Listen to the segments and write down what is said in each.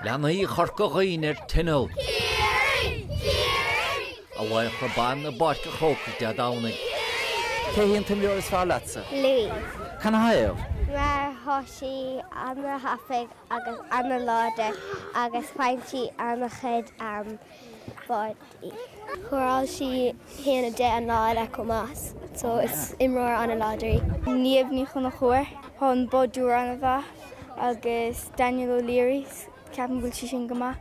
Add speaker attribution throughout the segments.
Speaker 1: Leanúna chorca ghaoin tinol. A bhaid chraban na barca chóca de Domhnaigh.
Speaker 2: Céhíonn tim leor is fearr leatsa.
Speaker 3: Louise.
Speaker 2: Can I have?
Speaker 3: Mar hoshi anna hafig agus anna láidir agus faintí anna chud body. Chorál si héana de an láid a comás, so it's imróir anna láidirí. Níomh ní chun na chóir, hon bodúr anna bha agus Daniel O'Leary ceapan bhfuil si sin goma.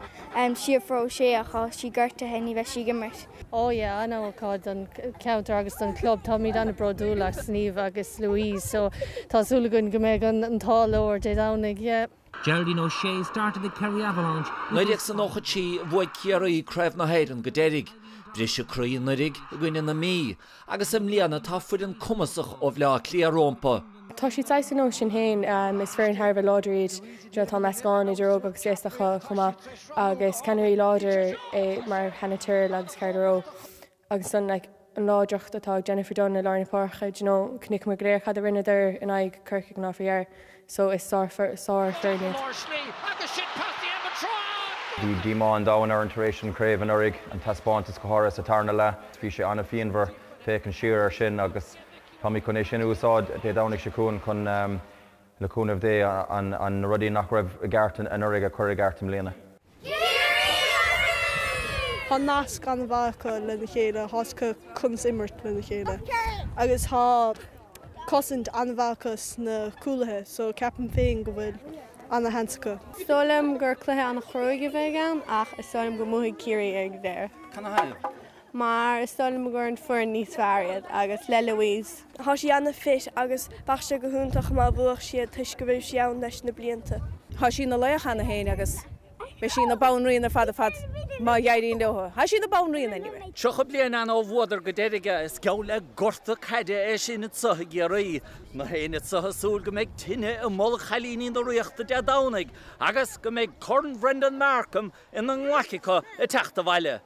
Speaker 3: Si fró sé a chá si gurta henní bheith si gimmert.
Speaker 4: Oh yeah, I know called on counter agus on club Tommy dan brodúla Sníomh agus Louise, so tá súlagan go méid an tá leir de Domhnaigh, yeah.
Speaker 5: Geraldine O'Shea started the Kerry Avalanche.
Speaker 1: Nuacht san nócha tí bhaid Chiarraí creibh na héireann go déirigh. Bris cruí nuacht a gine na mí, agus líana tá fuid an cumasach ó bhleá clíarómpa.
Speaker 4: Tá si táis an sin hain is fear an Harbh láidiríd tá meascáin idir óg agus éisteacha chuma agus ceanirí láidir mar henatir agus ceirró agus san an láideocht atá Jennifer Dunn na Lárna Páircha cnic mar gréir cad a rinne idir in agh curcic ná fiar, so is sár fearniad.
Speaker 6: Bhí dímán dáin ar an taréis craobh an uirigh an taspáintas go háras a tarna le, bhí sé anna fionmhar fécinn siar ar sin agus tá mí chun é sin úsáid de Domhnaigh sicún chun leúnmh dé an rudí nach raibh a gceart an uirigh a chuir gceartam léana.
Speaker 7: Tá nasc an bhacha le na chéile, thosca chums immert le na chéile. Agus tá cosint an bhachas na cúlathe, so ceapan féin go bhfuil anna hansacha.
Speaker 4: Stolam gur cluthe anna chróige bheith gan ach is stolam go muthaigh Chiarraí ag there.
Speaker 2: Can I have?
Speaker 4: Mar is stolam gur an fuair níos fearriad agus le Louise.
Speaker 7: Tá si anna fit agus bachse go húntaach má bhuach siad tuis go bhfuil si ann leis na blianta.
Speaker 8: Tá sí na leochanna héin agus bheith sí na bánraíon ar fad má dhearíonn leotha. Tá sí na bánraíon anyway.
Speaker 1: Seocha blian an ó bhdar go déirige is ceall le gorta caide é sin na tutha Chiarraí. Na héana tutha súil go méid tine a molla chalíní do riachta de Domhnaigh agus go méid corn Brendan Markham in an Nuacht i teachta bhaile.